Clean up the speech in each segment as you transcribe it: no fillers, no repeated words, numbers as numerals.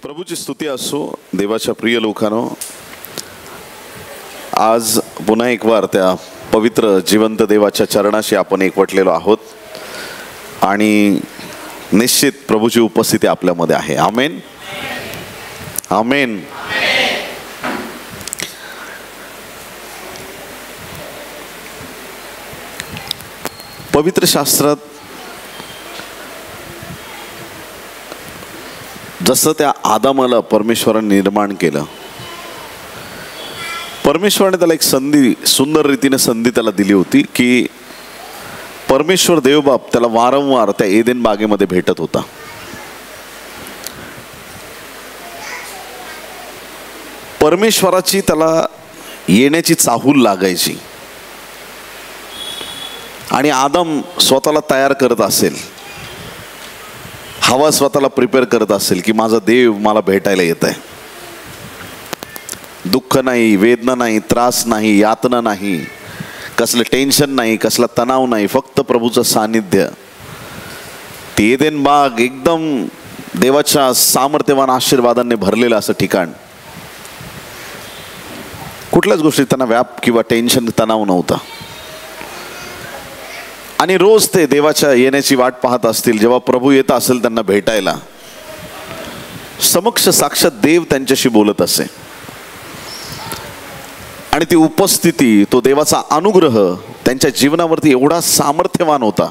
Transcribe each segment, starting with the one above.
प्रभूची स्तुती असो. देवाच्या प्रिय लोकांनो, आज पुन्हा एक वार त्या पवित्र जिवंत देवाच्या चरणाशी आपण एकवटलेलो आहोत आणि निश्चित प्रभूची उपस्थिती आपल्यामध्ये आहे. आमेन, आमेन. पवित्र शास्त्रात जसं त्या आदामाला परमेश्वराने निर्माण केलं, परमेश्वराने त्याला एक संधी, सुंदर रीतीने संधी त्याला दिली होती की परमेश्वर देवबाप त्याला वारंवार त्या एदेन बागेमध्ये भेटत होता. परमेश्वराची त्याला येण्याची चाहूल लागायची आणि आदम स्वतःला तयार करत असेल, हवा स्वतःला प्रिपेअर करत असेल की माझा देव मला भेटायला येत आहे. दुःख नाही, वेदना नाही, त्रास नाही, यातना नाही, कसलं टेन्शन नाही, कसला तणाव नाही, फक्त प्रभूचं सानिध्य. ती एदेन बाग एकदम देवाच्या सामर्थ्यवान आशीर्वादांनी भरलेलं असं ठिकाण. कुठल्याच गोष्टी त्यांना व्याप किंवा टेन्शन, तणाव नव्हता. आणि रोज ते देवाच्या येण्याची वाट पाहत असतील. जेव्हा प्रभू येत असेल त्यांना भेटायला, समक्ष साक्षात देव त्यांच्याशी बोलत असे आणि ती उपस्थिती, तो देवाचा अनुग्रह त्यांच्या जीवनावरती एवढा सामर्थ्यवान होता.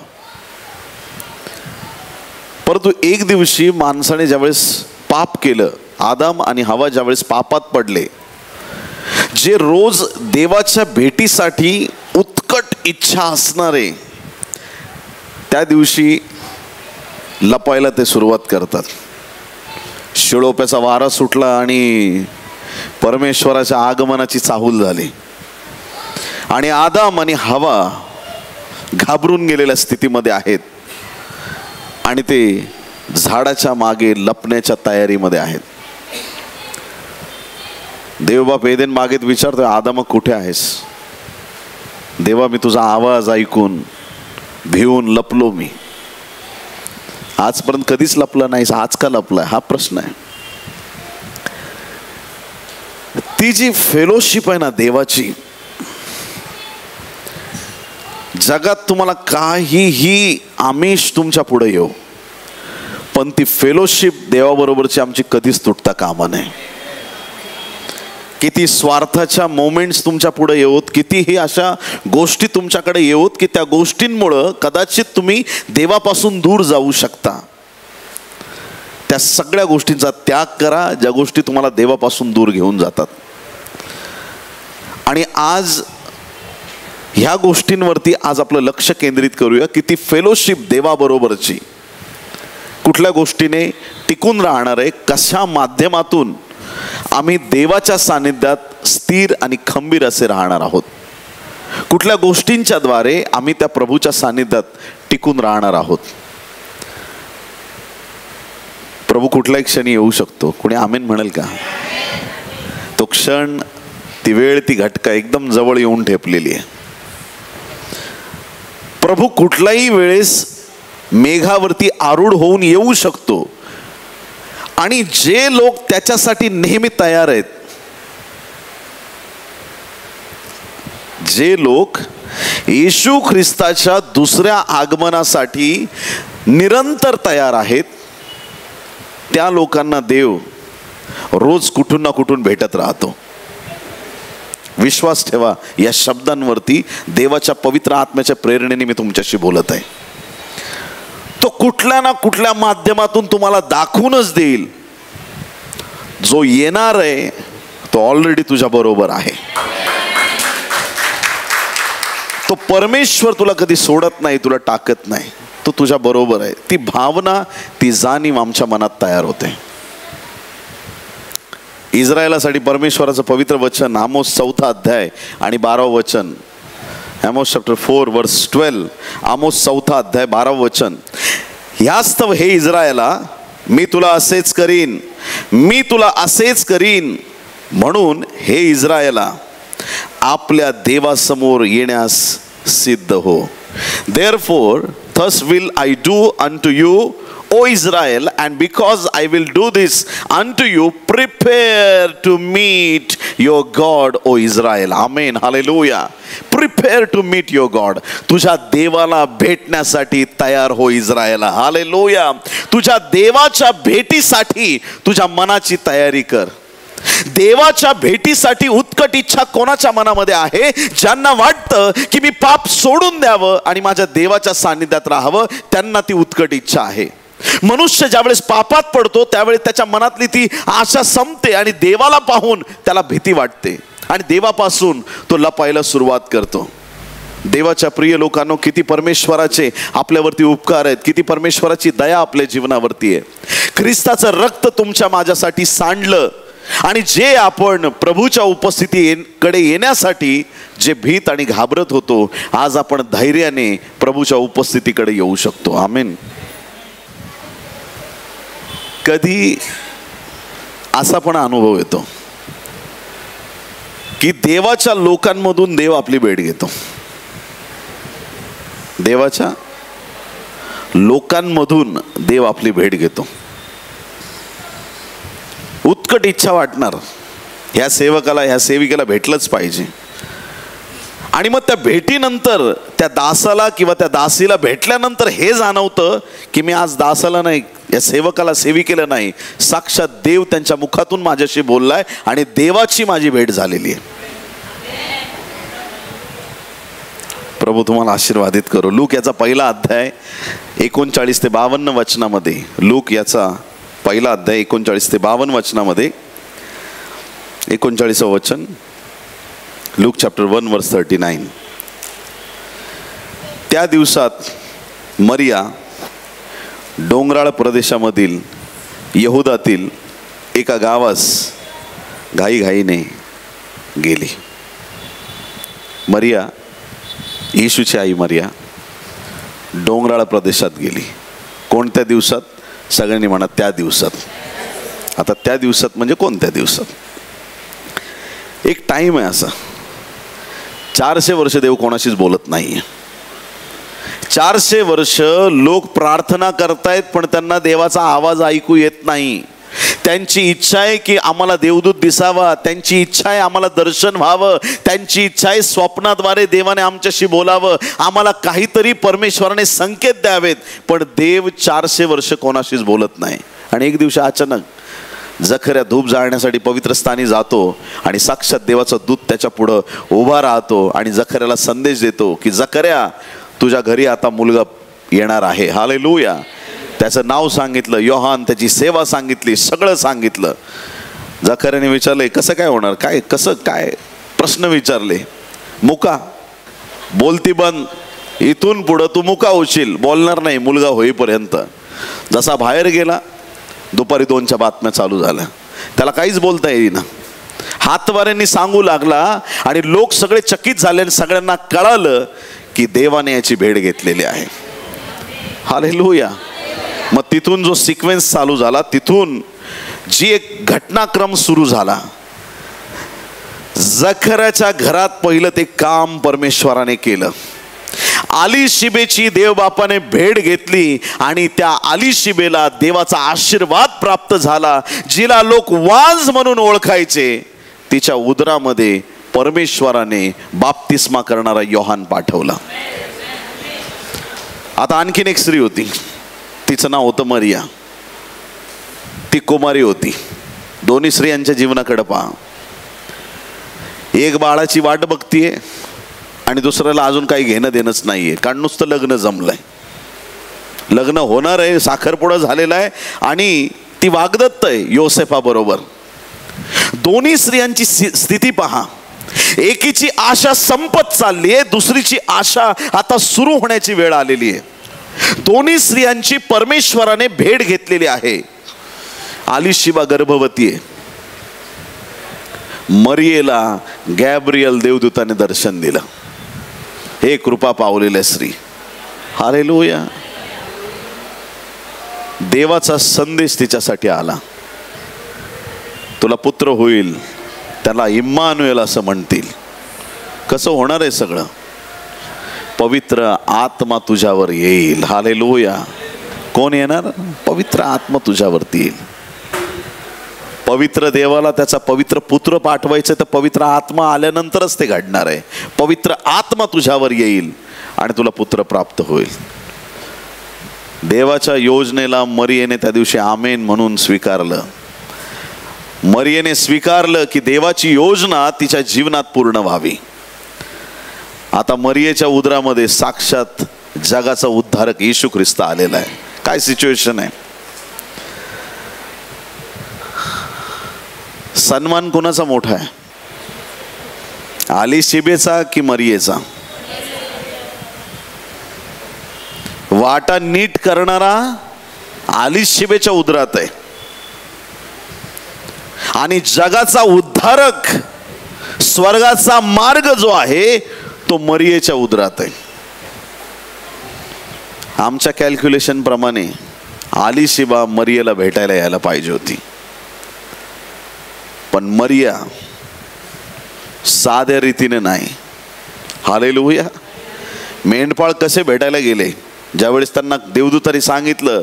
परंतु एक दिवशी माणसाने ज्यावेळेस पाप केलं, आदम आणि हवा ज्यावेळेस पापात पडले, जे रोज देवाच्या भेटीसाठी उत्कट इच्छा असणारे त्या दिवशी लपायला ते सुरुवात करतात. शिळोप्याचा वारा सुटला आणि परमेश्वराच्या आगमनाची चाहूल झाली आणि आदम आणि हवा घाबरून गेलेल्या स्थितीमध्ये आहेत आणि ते झाडाच्या मागे लपण्याच्या तयारीमध्ये आहेत. देवबाप एदेन बागेत विचारतोय, आदम कुठे आहेस? देवा, मी तुझा आवाज ऐकून भिवून लपलो. मी आजपर्यंत कधीच लपला नाहीस, आज का लपलाय? हा प्रश्न आहे. ती जी फेलोशिप आहे ना देवाची, जगात तुम्हाला काहीही आमिष तुमच्या पुढे येऊ, पण ती फेलोशिप देवाबरोबरची आमची कधीच तुटता कामा नये. किती स्वार्थाच्या मोमेंट्स तुमच्या पुढे येऊत, कितीही अशा गोष्टी तुमच्याकडे येऊत की त्या गोष्टींमुळं कदाचित तुम्ही देवापासून दूर जाऊ शकता. त्या सगळ्या गोष्टींचा त्याग करा ज्या गोष्टी तुम्हाला देवापासून दूर घेऊन जातात. आणि आज ह्या गोष्टींवरती आज आपलं लक्ष केंद्रित करूया की ती फेलोशिप देवाबरोबरची कुठल्या गोष्टीने टिकून राहणार आहे, कशा माध्यमातून आम्ही देवाच्या सानिध्यात स्थिर आणि खंबीर असे राहणार आहोत, कुठल्या गोष्टींच्या द्वारे आम्ही त्या प्रभूच्या सानिध्यात टिकून राहणार आहोत. प्रभू कुठल्याही क्षणी येऊ शकतो. कोणी आमेन म्हणेल का? तो क्षण, ती वेळ, ती घटका एकदम जवळ येऊन ठेपलेली आहे. प्रभू कुठल्याही वेळेस मेघावरती आरूढ होऊन येऊ शकतो आणि जे लोक त्याच्यासाठी नेहमी तयार आहेत, जे लोक येशू ख्रिस्ताच्या दुसऱ्या आगमनासाठी निरंतर तयार आहेत, त्या लोकांना देव रोज कुठून ना कुठून भेटत राहतो. विश्वास ठेवा या शब्दांवरती. देवाच्या पवित्र आत्म्याच्या प्रेरणेने मी तुमच्याशी बोलत आहे. तो कुठल्या ना कुठल्या माध्यमातून तुम्हाला दाखवूनच देईल. जो येणार आहे तो ऑलरेडी तुझ्या बरोबर आहे. तो परमेश्वर तुला कधी सोडत नाही, तुला टाकत नाही, तो तुझ्या बरोबर आहे. ती भावना, ती जाणीव आमच्या मनात तयार होते. इस्रायलासाठी परमेश्वराचं पवित्र वचन, आमोस 4 अध्याय आणि 12 वचन, आमोस चॅप्टर 4 वर्स 12, आमोस 4 अध्याय 12 वचन. ह्यास्तव हे इस्रायला, मी तुला असेच करीन, मी तुला असेच करीन, म्हणून हे इस्रायला आपल्या देवासमोर येण्यास सिद्ध हो. Therefore Thus will I do unto you, O Israel, and because I will do this unto you, prepare to meet your God, O Israel. Amen. Hallelujah. Prepare to meet your God. तुझ्या देवाला भेटण्यासाठी तयार हो इस्रायला. Hallelujah. तुझ्या देवाच्या भेटीसाठी तुझ्या मनाची तयारी कर. देवाच्या भेटीसाठी उत्कट इच्छा कोणाच्या मनामध्ये आहे? ज्यांना वाटतं की मी पाप सोडून द्यावं आणि माझ्या देवाच्या सानिध्यात राहावं, त्यांना ती उत्कट इच्छा आहे. मनुष्य ज्यावेळेस पापात पडतो त्यावेळेस त्याच्या मनातली ती आशा संपते आणि देवाला पाहून त्याला भीती वाटते आणि देवापासून तो लपायला सुरुवात करतो. देवाच्या प्रिय लोकांनो, किती परमेश्वराचे आपल्यावरती उपकार आहेत, किती परमेश्वराची दया आपल्या जीवनावरती आहे. ख्रिस्ताचं रक्त तुमच्या माझ्यासाठी सांडलं आणि जे आपण प्रभूच्या उपस्थितीकडे येण्यासाठी जे भीत आणि घाबरत होतो, आज आपण धैर्याने प्रभूच्या उपस्थितीकडे येऊ शकतो. आमेन. कधी असा पण अनुभव येतो की देवाच्या लोकांमधून देव आपली भेट घेतो. देवाच्या लोकांमधून देव आपली भेट घेतो. उत्कट इच्छा वाटणार, ह्या सेवकाला ह्या सेविकेला भेटलंच पाहिजे. आणि मग त्या भेटीनंतर त्या दासाला किंवा त्या दासीला भेटल्यानंतर हे जाणवतं की मी आज दासाला नाही, या सेवकाला सेविकेला नाही, साक्षात देव त्यांच्या मुखातून माझ्याशी बोललाय आणि देवाची माझी भेट झालेली आहे. प्रभू तुम्हाला आशीर्वादित करो. लूक याचा पहिला अध्याय 39 ते 52 वचनामध्ये, लूक याचा पहिला अध्याय 39 ते 52 वचनामध्ये, 39 वचन, लूक चॅप्टर 1 वर्स 39. त्या दिवसात मरिया डोंगराळ प्रदेशामधील यहुदातील एका गावास घाईघाईने गेली. मरिया, येशूची आई मरिया डोंगराळ प्रदेशात गेली. कोणत्या दिवसात? सगळ्यांनी म्हणा त्या दिवसात. आता त्या दिवसात म्हणजे कोणत्या दिवसात? एक टाइम आहे असा, 400 वर्ष देव कोणाशीच बोलत नाहीये. 400 वर्ष लोक प्रार्थना करतायत पण त्यांना देवाचा आवाज ऐकू येत नाही. त्यांची इच्छा आहे की आम्हाला देवदूत दिसावा, त्यांची इच्छा आहे आम्हाला दर्शन व्हावं, त्यांची इच्छा आहे स्वप्नाद्वारे देवाने आमच्याशी बोलावं, आम्हाला काहीतरी परमेश्वराने संकेत द्यावेत, पण देव 400 वर्ष कोणाशीच बोलत नाही. आणि एक दिवशी अचानक जखऱ्या धूप जाळण्यासाठी पवित्र स्थानी जातो आणि साक्षात देवाचा दूत त्याच्या पुढं उभा राहतो आणि जखऱ्याला संदेश देतो की जखऱ्या, तुझ्या घरी आता मुलगा येणार आहे. हालेलुया. त्याचं नाव सांगितलं, योहान, त्याची सेवा सांगितली, सगळं सांगितलं. जखऱ्याने विचारले कसं काय होणार, काय कसं काय प्रश्न विचारले. मुका, बोलती बंद, इथून पुढं तू मुका होशील, बोलणार नाही मुलगा होईपर्यंत. जसा बाहेर गेला, दुपारी 2च्या बातम्या चालू झाल्या. त्याला काहीच बोलता येईना, हातवाऱ्यांनी सांगू लागला आणि लोक सगळे चकित झाले आणि सगळ्यांना कळालं की देवाने याची भेट घेतलेली आहे. हालेलुया. मग तिथून जो सिक्वेन्स चालू झाला, तिथून जी एक घटनाक्रम सुरू झाला, जखऱ्याच्या घरात पहिलं ते काम परमेश्वराने केलं. आलीशिबेची देवबापाने भेट घेतली आणि त्या आलीशिबेला देवाचा आशीर्वाद प्राप्त झाला. जिला लोक वाज म्हणून ओळखायचे, तिच्या उदरामध्ये परमेश्वराने बाप्तिस्मा करणारा योहान पाठवला. आता आणखीन एक स्त्री होती, तिचं नाव होतं मरिया. ती कुमारी होती. दोन्ही स्त्रियांच्या जीवनाकडे पहा. एक बाळाची वाट बघतीये आणि दुसऱ्याला अजून काही घेणं देणंच नाहीये, कारण नुसतं लग्न जमलंय, लग्न होणार आहे, साखरपुडा झालेला आहे आणि ती वागदत्त आहे योसेफा बरोबर. दोन्ही स्त्रियांची स्थिती पहा. एकीची आशा संपत चालली आहे, दुसरीची आशा आता सुरू होण्याची वेळ आलेली आहे. दोन्ही स्त्रियांची परमेश्वराने भेट घेतलेली आहे. आलीशिबा गर्भवती आहे. मरियेला गॅब्रियल देवदूताने दर्शन दिलं. हे कृपा पावलेल्या स्त्री. हालेलुया. देवाचा संदेश तिच्यासाठी आला. तुला पुत्र होईल, त्याला इम्मानुएल असं म्हणतील. कसं होणार आहे सगळं? पवित्र आत्मा तुझ्यावर येईल. हालेलुया. कोण येणार? पवित्र आत्मा तुझ्यावरती येईल. पवित्र देवाला त्याचा पवित्र पुत्र पाठवायचं तर पवित्र आत्मा आल्यानंतरच ते घडणार आहे. पवित्र आत्मा तुझ्यावर येईल आणि तुला पुत्र प्राप्त होईल. देवाच्या योजनेला मरियेने त्या दिवशी आमेन म्हणून स्वीकारलं. मरियेने स्वीकारलं की देवाची योजना तिच्या जीवनात पूर्ण व्हावी. आता मरियेच्या उदरामध्ये साक्षात जगाचा उद्धारक येशू ख्रिस्त आलेला आहे. काय सिच्युएशन आहे? सन्मान कोणाचा मोठा आहे? आलिशिबेचा की मरियेचा? वाटा नीट करणारा आलिशिबेच्या उदरात आहे आणि जगाचा उद्धारक स्वर्गाचा मार्ग जो आहे तो मरियेच्या उदरात आहे. आमच्या कॅल्क्युलेशन प्रमाणे आलिशिबा मरियेला भेटायला यायला पाहिजे होती, पण मरिया साध्या रीतीने नाही. हालेलुया. मेंढपाळ कसे भेटायला गेले? ज्यावेळेस त्यांना देवदूतांनी सांगितलं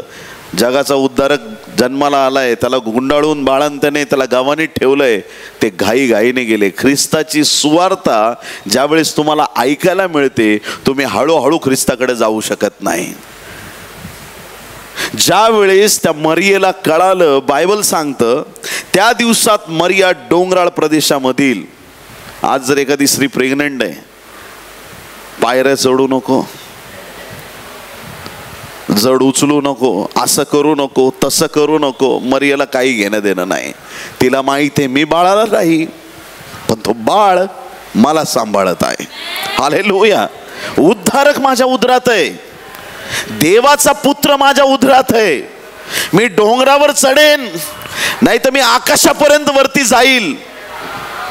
जगाचा उद्धारक जन्माला आलाय, त्याला गुंडाळून बाळंत्याने त्याला गावानीत ठेवलंय, ते घाईघाईने गेले. ख्रिस्ताची सुवार्ता ज्यावेळेस तुम्हाला ऐकायला मिळते तुम्ही हळूहळू ख्रिस्ताकडे जाऊ शकत नाही. ज्या वेळेस त्या मरियेला कळालं, बायबल सांगतं त्या दिवसात मरिया डोंगराळ प्रदेशामधील, आज जर एखादी स्त्री प्रेग्नंट आहे, पायऱ्या चढू नको, जड उचलू नको, असं करू नको, तसं करू नको. मरियेला काही घेणं देणं नाही. तिला माहित आहे मी बाळाला नाही, पण तो बाळ मला सांभाळत आहे. हालेलुया. उद्धारक माझ्या उदरात आहे, देवाचा पुत्र माझ्या उदरात आहे. मी डोंगरावर चढेन नाही तर मी आकाशापर्यंत वरती जाईल,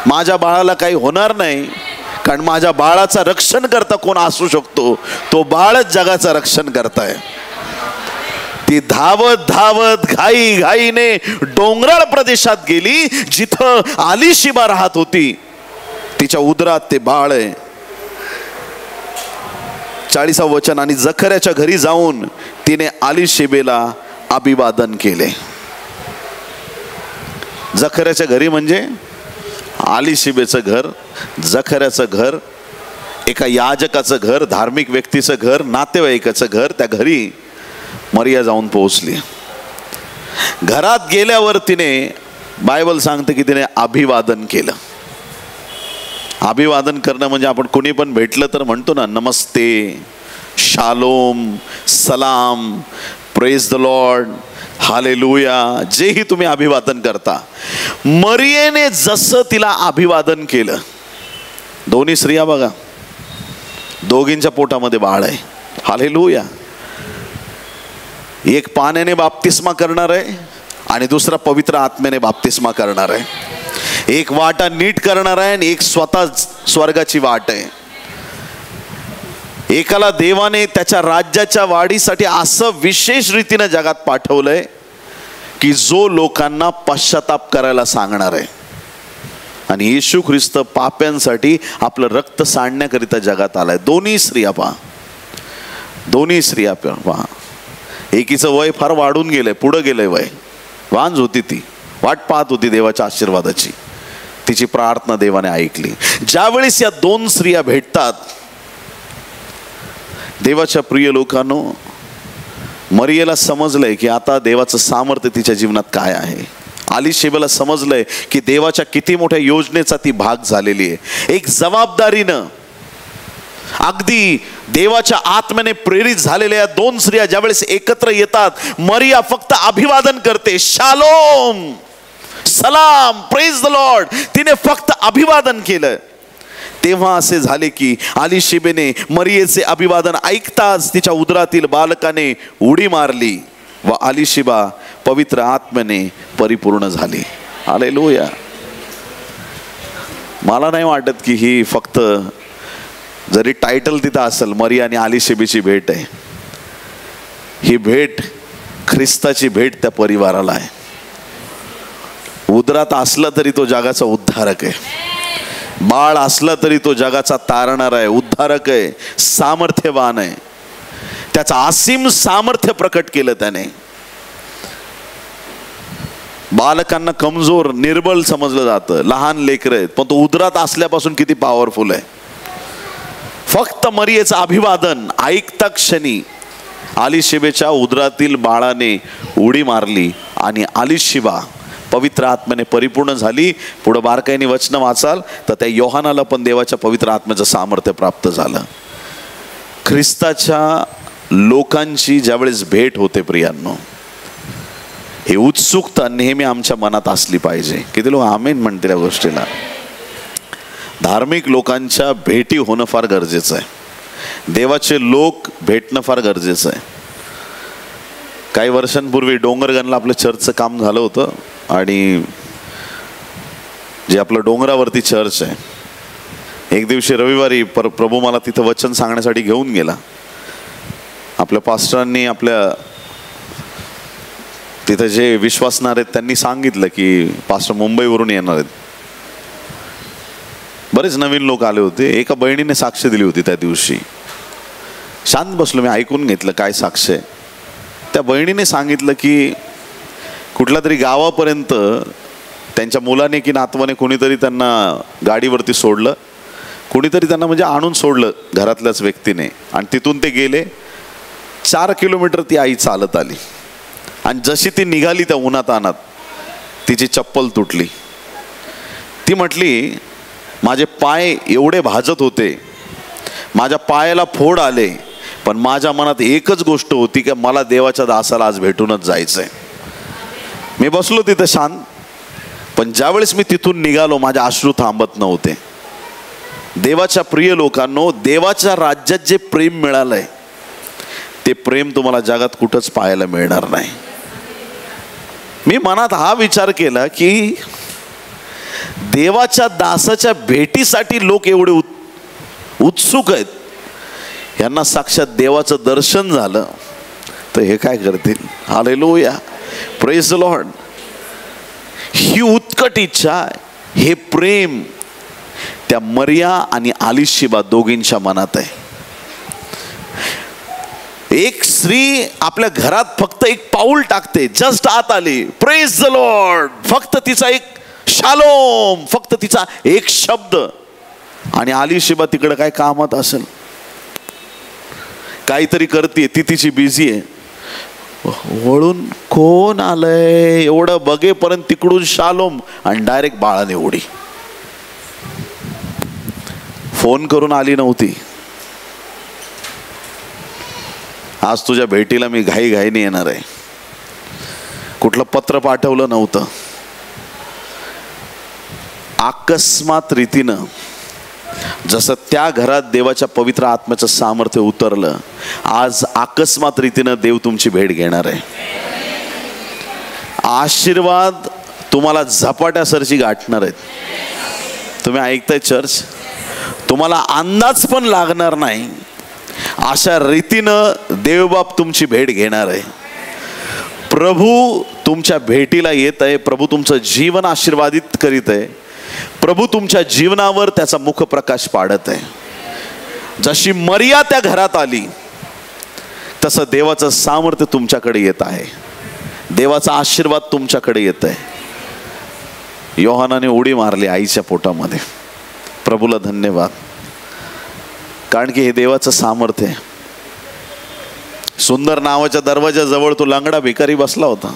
माझ्या बाळाला काही होणार नाही, कारण माझ्या बाळाचा रक्षण करता कोण असू शकतो? तो बाळच जगाचा रक्षण करताय. ती धावत धावत घाई घाईने डोंगराळ प्रदेशात गेली जिथं आलिशिबा राहत होती. तिच्या उदरात ते बाळ आहे. 40 वचन. आणि जखर्याच्या घरी जाऊन तिने आलिशिबेला अभिवादन केले. जखर्याच्या घरी म्हणजे आलिशिबेचं घर, जखर्याचं घर, एका याजकाचं घर, धार्मिक व्यक्तीचं घर, नातेवाईकाचं घर. त्या घरी मरिया जाऊन पोहोचली. घरात गेल्यावर तिने, बायबल सांगते की तिने अभिवादन केलं. अभिवादन करणं म्हणजे आपण कोणी पण भेटलं तर म्हणतो ना नमस्ते, शालोम, सलाम, प्रेज द लॉर्ड, हालेलुया, जेही तुम्ही अभिवादन करता. मरियेने जसं तिला अभिवादन केलं, दोन्ही स्त्रिया बघा, दोघींच्या पोटामध्ये बाळ आहे. हालेलुया. एक पाण्याने बाप्तिस्मा करणार आहे आणि दुसरा पवित्र आत्म्याने बाप्तिस्मा करणार आहे. एक वाटा नीट करणार आहे आणि एक स्वतः स्वर्गाची वाट आहे. एकाला देवाने त्याच्या राज्याच्या वाढीसाठी असं विशेष रीतीने जगात पाठवलंय की जो लोकांना पश्चाताप करायला सांगणार आहे. आणि येशू ख्रिस्त पाप्यांसाठी आपलं रक्त सांडण्याकरिता जगात आलाय. दोन्ही स्त्रिया पहा, दोन्ही स्त्रिया पहा. एकीचं वय फार वाढून गेलंय, पुढं गेलंय वय, वांज होती ती, वाट पाहत होती देवाच्या आशीर्वादाची. तिची प्रार्थना देवाने ऐकली. ज्यावेळेस या दोन स्त्रिया भेटतात, देवाच्या प्रिय लोकांनो, मरियेला समजलंय की आता देवाचं सामर्थ्य तिच्या जीवनात काय आहे. आलिशिबेला समजलंय की देवाच्या किती मोठ्या योजनेचा ती भाग झालेली आहे. एक जबाबदारीनं अगदी देवाच्या आत्म्याने प्रेरित झालेल्या दोन स्त्रिया ज्यावेळेस एकत्र येतात, मरिया फक्त अभिवादन करते, शालोम, सलाम, प्रेज द लॉर्ड. तिने फक्त अभिवादन केलं. तेव्हा असे झाले की आलिशिबेने मरियेचे अभिवादन ऐकताच तिच्या उदरातील बालकाने उडी मारली व आलिशिबा पवित्र आत्म्याने परिपूर्ण झाली. हालेलुया. मला नाही वाटत की ही फक्त, जरी टायटल तिथं असेल मरिया आणि आलिशिबेची भेट आहे, ही भेट ख्रिस्ताची भेट त्या परिवाराला आहे. उदरात असला तरी तो जगाचा उद्धारक आहे, बाळ असला तरी तो जगाचा तारणारा आहे, उद्धार उद्धारक आहे, सामर्थ्यवान आहे. त्याचं असीम सामर्थ्य प्रकट केलं त्याने. बालकांना कमजोर निर्बल समजलं जातं, लहान लेकरं आहेत, पण तो उदरात असल्यापासून किती पॉवरफुल आहे. फक्त मरियेचं अभिवादन ऐकता क्षणी अलिशिबेच्या उदरातील बाळाने उडी मारली आणि अलिशिबा पवित्र आत्म्याने परिपूर्ण झाली. पुढे बारकाईने वचन वाचाल तर त्या योहानाला पण देवाच्या पवित्र आत्म्याचं सामर्थ्य प्राप्त झालं. ख्रिस्ताच्या लोकांची ज्यावेळेस भेट होते प्रियांनो, ही उत्सुकता नेहमी आमच्या मनात असली पाहिजे. किती लोक आमेन म्हणतील या गोष्टीला. धार्मिक लोकांच्या भेटी होणं फार गरजेचं आहे. देवाचे लोक भेटणं फार गरजेचं आहे. काही वर्षांपूर्वी डोंगरगणला आपलं चर्चचं काम झालं होतं आणि जे आपलं डोंगरावरती चर्च आहे, एक दिवशी रविवारी प्रभू मला तिथं वचन सांगण्यासाठी घेऊन गेला. आपल्या पास्टरांनी आपल्या तिथं जे विश्वासणार आहेत त्यांनी सांगितलं की पास्टर मुंबईवरून येणार आहेत. बरेच नवीन लोक आले होते. एका बहिणीने साक्ष दिली होती त्या दिवशी. शांत बसलो मी, ऐकून घेतलं काय साक्ष आहे. त्या बहिणीने सांगितलं की कुठल्या तरी गावापर्यंत त्यांच्या मुलाने की नातवाने कोणीतरी त्यांना गाडीवरती सोडलं, कोणीतरी त्यांना म्हणजे आणून सोडलं घरातल्याच व्यक्तीने, आणि तिथून ते गेले. 4 किलोमीटर ती आई चालत आली आणि जशी ती निघाली त्या उन्हातानात तिची चप्पल तुटली. ती म्हटली माझे पाय एवढे भाजत होते, माझ्या पायाला फोड आले, पण माझ्या मनात एकच गोष्ट होती की मला देवाच्या दासाला आज भेटूनच जायचंय. मी बसलो तिथं शांत, पण ज्यावेळेस मी तिथून निघालो माझे अश्रू थांबत नव्हते. देवाच्या प्रिय लोकांनो, देवाच्या राज्यात जे प्रेम मिळालंय ते प्रेम तुम्हाला जगात कुठंच पाहायला मिळणार नाही. मी मनात हा विचार केला की देवाच्या दासाच्या भेटीसाठी लोक एवढे उत्सुक आहेत, यांना साक्षात देवाचं दर्शन झालं तर हे काय करतील. Hallelujah, praise the Lord. ही उत्कट इच्छा, हे प्रेम त्या मरिया आणि अलिशिबा दोघींच्या मनात आहे. एक स्त्री आपल्या घरात फक्त एक पाऊल टाकते, जस्ट आत आली, प्रेज द लॉर्ड, फक्त तिचा एक शालोम, फक्त तिचा एक शब्द, आणि अलिशिबा तिकडे काय कामात असेल, काहीतरी करते, ती तिची बिझी आहे. वळून कोण आलंय एवढं बघेपर्यंत तिकडून शालोम आणि डायरेक्ट बाळाने उडी. फोन करून आली नव्हती, आज तुझ्या भेटीला मी घाईघाईने येणार आहे, कुठलं पत्र पाठवलं नव्हतं. अकस्मात रीतीनं जसं त्या घरात देवाच्या पवित्र आत्म्याचं सामर्थ्य उतरलं, आज अकस्मात रीतीनं देव तुमची भेट घेणार आहे. आशीर्वाद तुम्हाला झपाट्यासरची गाठणार आहेत. तुम्ही ऐकताय चर्च, तुम्हाला अंदाज पण लागणार नाही अशा रीतीनं देवबाप तुमची भेट घेणार आहे. प्रभू तुमच्या भेटीला येत आहे, प्रभू तुमचं जीवन आशीर्वादित करीत आहे, प्रभू तुमच्या जीवनावर त्याचा मुख प्रकाश पाडत आहे. जशी मरिया त्या घरात आली तसं देवाचं सामर्थ्य तुमच्याकडे येत आहे, देवाचा आशीर्वाद तुमच्याकडे येत आहे. योहानाने उडी मारली आईच्या पोटामध्ये. प्रभूला धन्यवाद, कारण की हे देवाचं सामर्थ्य आहे. सुंदर नावाच्या दरवाजाजवळ तो लंगडा भिकारी बसला होता,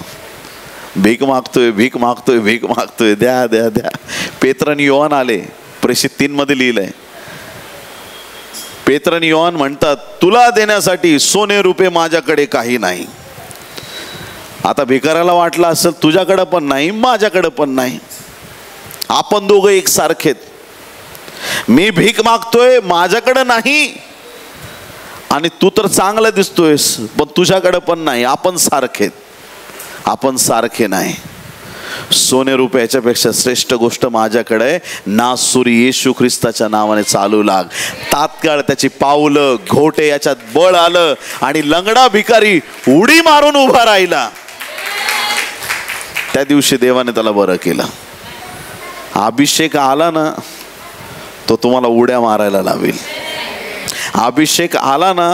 भीक मागतोय, भीक मागतोय, भीक मागतोय, द्या द्या द्या. पेत्र आणि योहान आले. प्रेषित 3 मध्ये लिहिलंय, पेत्र आणि योहान म्हणतात तुला देण्यासाठी सोने रुपये माझ्याकडे काही नाही. आता भिकाऱ्याला वाटलं असेल तुझ्याकडे पण नाही, माझ्याकडे पण नाही, आपण दोघं एकसारखेत. मी भीक मागतोय, माझ्याकडे नाही, आणि तू तर चांगला दिसतोयस पण तुझ्याकडे पण नाही, आपण सारखेत. आपण सारखे नाही. सोने रुपये याच्यापेक्षा श्रेष्ठ गोष्ट माझ्याकडे आहे. नासुरी येशू ख्रिस्ताच्या नावाने चालू लाग. तात्काळ त्याची पावलं घोटे याच्यात बळ आलं आणि लंगडा भिकारी उडी मारून उभा राहिला. त्या दिवशी देवाने त्याला बरं केलं. अभिषेक आला ना, तो तुम्हाला उड्या मारायला लावेल. अभिषेक आला ना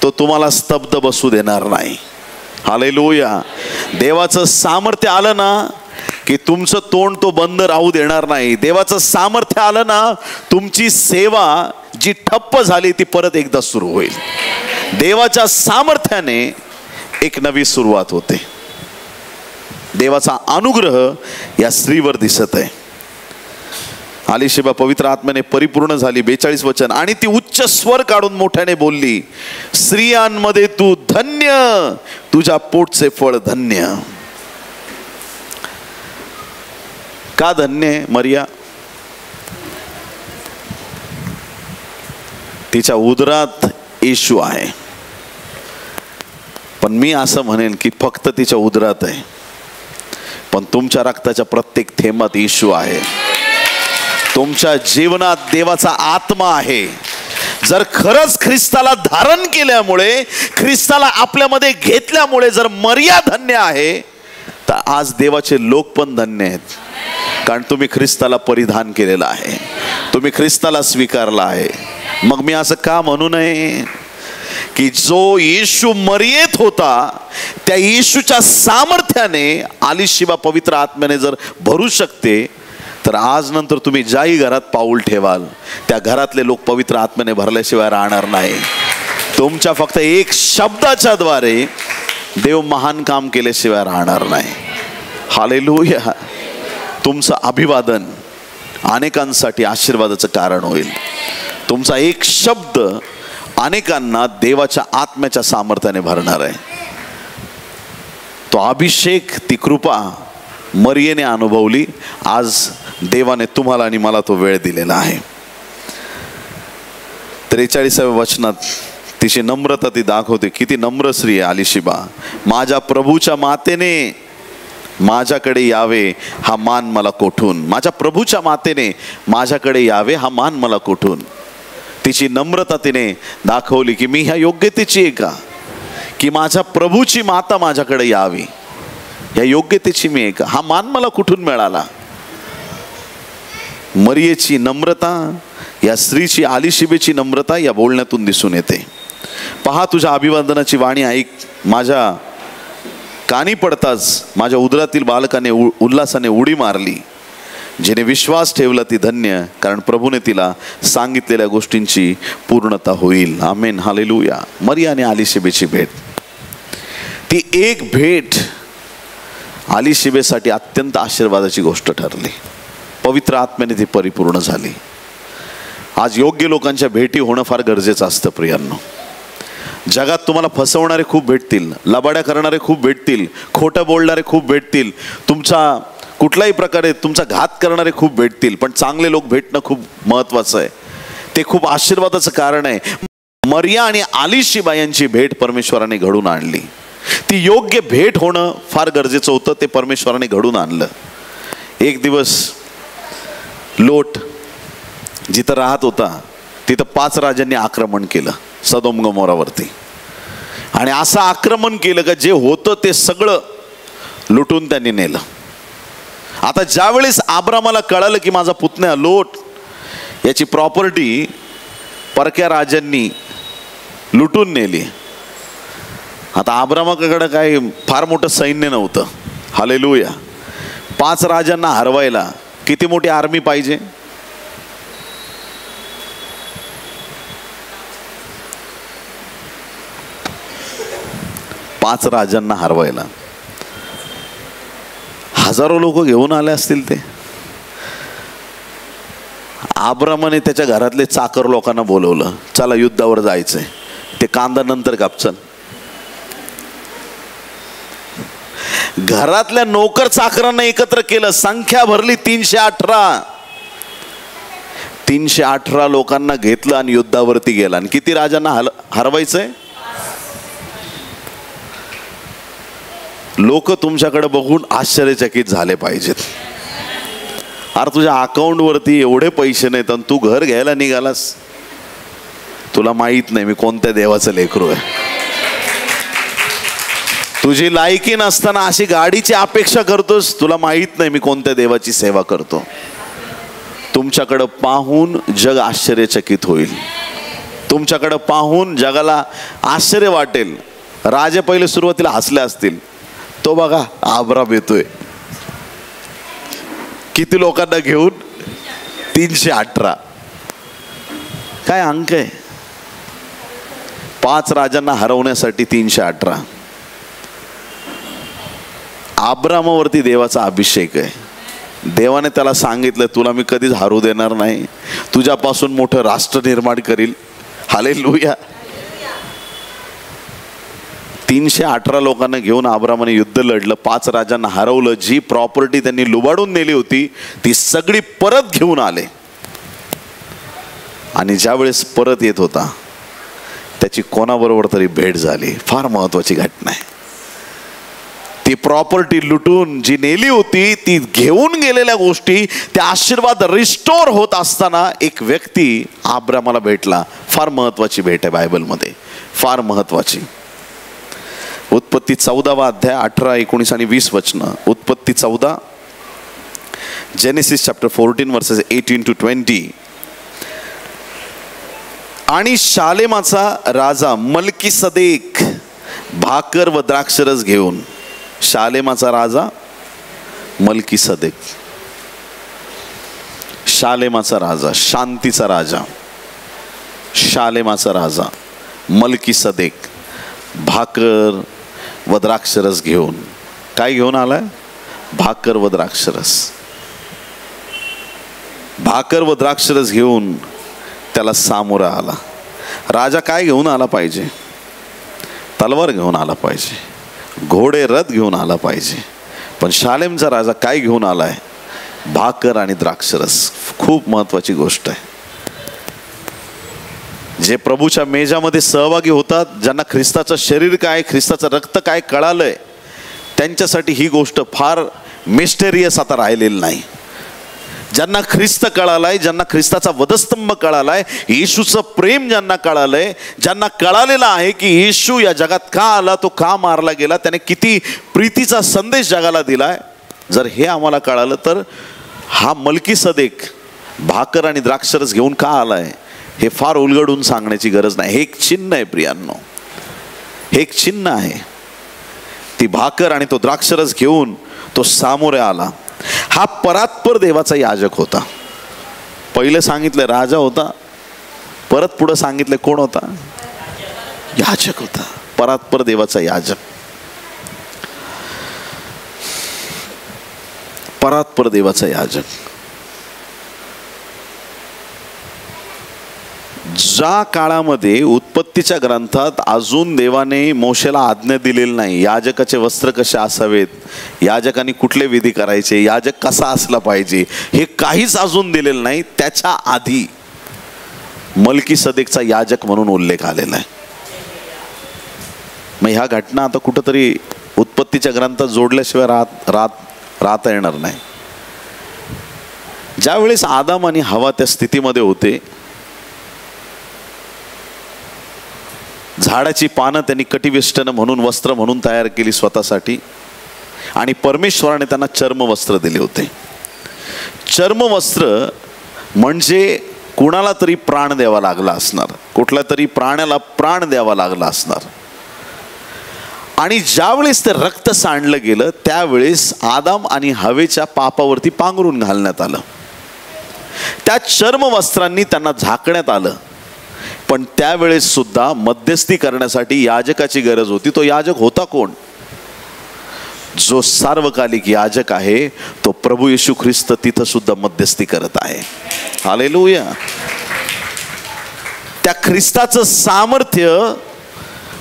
तो तुम्हाला स्तब्ध बसू देणार नाही. हालेलुया. देवाचं सामर्थ्य आलं ना की तुमचं तोंड तो बंद राहू देणार नाही. देवाचं सामर्थ्य आलं ना तुमची सेवा जी ठप्प झाली ती परत एकदा सुरू होईल. देवाच्या सामर्थ्याने एक नवी सुरुवात होते. देवाचा अनुग्रह या स्त्रीवर दिसत आहे. अलीशिबा पवित्र आत्म्याने परिपूर्ण झाली. 42 वचन. आणि ती उच्च स्वर काढून मोठ्याने बोलली, स्त्रियांमध्ये तू धन्य, तुझ्या पोटचे फळ धन्य. का धन्य मरिया? तिच्या उदरात येशू आहे. पण मी असं म्हणेन की फक्त तिच्या उदरात आहे, पण तुमच्या रक्ताच्या प्रत्येक थेंबात येशू आहे. तुमच्या जीवनात देवाचा आत्मा आहे. जर खरंच ख्रिस्ताला धारण केल्यामुळे, ख्रिस्ताला आपल्यामध्ये घेतल्यामुळे जर मरिया धन्य आहे, तर आज देवाचे लोक पण धन्य आहेत. कारण तुम्ही ख्रिस्ताला परिधान केलेलं आहे, तुम्ही ख्रिस्ताला स्वीकारला आहे. मग मी असं का म्हणू नये की जो येशू मरियेत होता त्या येशूच्या सामर्थ्याने अलीशिबा पवित्र आत्म्याने जर भरू शकते, तर आज नंतर तुम्ही ज्याही घरात पाऊल ठेवाल त्या घरातले लोक पवित्र आत्म्याने भरल्याशिवाय राहणार नाही. तुमच्या फक्त एक शब्दाच्या द्वारे देव महान काम केल्याशिवाय राहणार नाही. हालेलुया. तुमचं अभिवादन अनेकांसाठी आशीर्वादाचं कारण होईल. तुमचा एक शब्द अनेकांना देवाच्या आत्म्याच्या सामर्थ्याने भरणार आहे. तो अभिषेक, ती कृपा मरियेने अनुभवली. आज देवाने तुम्हाला आणि मला तो वेळ दिलेला आहे. 43व्या वचनात तिची नम्रता ती दाखवते. किती नम्र स्त्री आहे अलीशिबा. माझ्या प्रभूच्या मातेने माझ्याकडे यावे हा मान मला कोठून. माझ्या प्रभूच्या मातेने माझ्याकडे यावे हा मान मला कोठून. तिची नम्रता तिने दाखवली की मी ह्या योग्यतेची आहे का, की माझ्या प्रभूची माता माझ्याकडे यावी, ह्या योग्यतेची मी आहे का, हा मान मला कुठून मिळाला. मरियेची नम्रता, या स्त्रीची अलीशिबेची नम्रता या बोलण्यातून दिसून येते. पहा, तुझ्या अभिवादनाची वाणी ऐक. माझ्या कानी पडताच माझ्या उदरातील बालकाने उल्हासाने उडी मारली. जिने विश्वास ठेवला ती धन्य, कारण प्रभूने तिला सांगितलेल्या गोष्टींची पूर्णता होईल. आमेन. हालेलुया. मरिया आणि अलीशिबेची भेट, ती एक भेट अलीशिबेसाठी अत्यंत आशीर्वादाची गोष्ट ठरली. पवित्र आत्म्याने ती परिपूर्ण झाली. आज योग्य लोकांच्या भेटी होणं फार गरजेचं असतं प्रियांनो. जगात तुम्हाला फसवणारे खूप भेटतील, लबाड्या करणारे खूप भेटतील, खोटं बोलणारे खूप भेटतील, तुमचा कुठल्याही प्रकारे तुमचा घात करणारे खूप भेटतील, पण चांगले लोक भेटणं खूप महत्त्वाचं आहे. ते खूप आशीर्वादाचं कारण आहे. मरिया आणि अलीशिबा यांची भेट परमेश्वराने घडून आणली. ती योग्य भेट होणं फार गरजेचं होतं. ते परमेश्वराने घडून आणलं. एक दिवस लोट जिथं राहत होता तिथं 5 राजांनी आक्रमण केलं सदोम गमोरावरती. आणि असं आक्रमण केलं का जे होतं ते सगळं लुटून त्यांनी नेलं. आता ज्यावेळेस अब्रामाला कळालं की माझा पुतण्या लोट याची प्रॉपर्टी परक्या राजांनी लुटून नेली, आता अब्रामाकडे काही फार मोठं सैन्य नव्हतं. हालेलुया. 5 राजांना हरवायला किती मोठी आर्मी पाहिजे. पाच राजांना हरवायला हजारो लोक घेऊन आले असतील. ते अब्रामाने त्याच्या घरातले चाकर लोकांना बोलवलं, चला युद्धावर जायचंय. ते कांदा नंतर कापचल. घरातल्या नोकर चाकरांना एकत्र केलं, संख्या भरली 318. 318 लोकांना घेतलं आणि युद्धावरती गेला. आणि किती राजांना हरवायचंय. लोक तुमच्याकडे बघून आश्चर्यचकित झाले पाहिजेत. अरे तुझ्या अकाउंटवरती एवढे पैसे नाहीत आणि तू घर घ्यायला निघालास. तुला माहित नाही मी कोणत्या देवाचं लेकरू आहे. तुझी लायकी नसताना अशी गाडीची अपेक्षा करतोस. तुला माहित नाही मी कोणत्या देवाची सेवा करतो. तुमच्याकडे पाहून जग आश्चर्यचकित होईल. तुमच्याकडे पाहून जगाला आश्चर्य वाटेल. राजे पहिले सुरुवातीला हसले असतील. तो बघा आब्राम येतोय. किती लोकांना घेऊन? 318. काय अंक आहे? 5 राजांना हरवण्यासाठी 318. आब्रामावरती देवाचा अभिषेक आहे. देवाने त्याला सांगितलं, तुला मी कधीच हारू देणार नाही, तुझ्यापासून मोठं राष्ट्र निर्माण करील. हालेलुया. 318 लोकांना घेऊन आब्रामाने युद्ध लढलं, 5 राजांना हरवलं. जी प्रॉपर्टी त्यांनी लुबाडून नेली होती ती सगळी परत घेऊन आले. आणि ज्यावेळेस परत येत होता त्याची कोणाबरोबर तरी भेट झाली. फार महत्वाची घटना आहे. ती प्रॉपर्टी लुटून जी नेली होती, ती घेऊन गेलेल्या गोष्टी, त्या आशीर्वाद रिस्टोर होत असताना एक व्यक्ती आब्रामाला भेटला. फार महत्वाची भेट आहे बायबलमध्ये, फार महत्वाची. उत्पत्ती 14वा अध्याय 18, 19 आणि 20 वचनं. उत्पत्ती 14, जेनेसिस चॅप्टर 14 वर्सेस 18 to 20. आणि शालेमाचा राजा मल्कीसदेक भाकर व द्राक्षरस घेऊन. शालेमाचा राजा मल्कीसदेक, शालेमाचा राजा, शांतीचा राजा, शालेमाचा राजा मल्कीसदेक भाकर व द्राक्षरस घेऊन. काय घेऊन आलाय? भाकर व द्राक्षरस. भाकर व द्राक्षरस घेऊन त्याला सामोरा आला. राजा काय घेऊन आला पाहिजे? तलवार घेऊन आला पाहिजे, घोडे रथ घेऊन आला पाहिजे. पण शालेमचा राजा काय घेऊन आलाय? भाकर आणि द्राक्षरस. खूप महत्वाची गोष्ट आहे. जे प्रभूच्या मेजामध्ये सहभागी होतात, ज्यांना ख्रिस्ताचं शरीर काय, ख्रिस्ताचं रक्त काय कळालंय, त्यांच्यासाठी ही गोष्ट फार मिस्टेरियस आता राहिलेली नाही. ज्यांना ख्रिस्त कळालाय, ज्यांना ख्रिस्ताचा वधस्तंभ कळालाय, येशूचं प्रेम ज्यांना कळालंय, ज्यांना कळालेलं आहे की येशू या जगात का आला, तो का मारला गेला, त्याने किती प्रीतीचा संदेश जगाला दिलाय, जर हे आम्हाला कळालं तर हा मल्कीसदेक भाकर आणि द्राक्षरस घेऊन का आलाय हे फार उलगडून सांगण्याची गरज नाही. हे एक चिन्ह आहे प्रियांनो, हे एक चिन्ह आहे. ती भाकर आणि तो द्राक्षरस घेऊन तो सामोरे आला. हा परात्पर देवाचा याजक होता. पहिले सांगितलं राजा होता, परत पुढे सांगितलं कोण होता? याजक होता. परात्पर देवाचा याजक, परात्पर देवाचा याजक. ज्या काळामध्ये उत्पत्तीच्या ग्रंथात अजून देवाने मोशेला आज्ञा दिलेली नाही, याजकाचे वस्त्र कसे असावेत, याजकांनी कुठले विधी करायचे, याजक कसा असला पाहिजे, हे काहीच अजून दिलेलं नाही. त्याच्या आधी मल्कीसदेकचा याजक म्हणून उल्लेख आलेला आहे. मग ह्या घटना आता कुठंतरी उत्पत्तीच्या ग्रंथात जोडल्याशिवाय राहता येणार नाही. ज्यावेळेस आदाम आणि हवा त्या स्थितीमध्ये होते, झाडाची पानं त्यांनी कटिवेष्टन म्हणून, वस्त्र म्हणून तयार केली स्वतःसाठी, आणि परमेश्वराने त्यांना चर्मवस्त्र दिले होते. चर्मवस्त्र म्हणजे कुणाला तरी प्राण द्यावा लागला असणार, कुठल्या तरी प्राण्याला प्राण द्यावा लागला असणार. आणि ज्यावेळेस ते रक्त सांडलं गेलं त्यावेळेस आदाम आणि हवेच्या पापावरती पांघरून घालण्यात आलं. त्या चर्मवस्त्रांनी त्यांना झाकण्यात आलं. पण त्यावेळेस सुद्धा मध्यस्थी करण्यासाठी याजकाची गरज होती. तो याजक होता कोण? जो सार्वकालिक याजक आहे तो प्रभू येशू ख्रिस्त तिथं सुद्धा मध्यस्थी करत आहे. हालेलुया. त्या ख्रिस्ताचं सामर्थ्य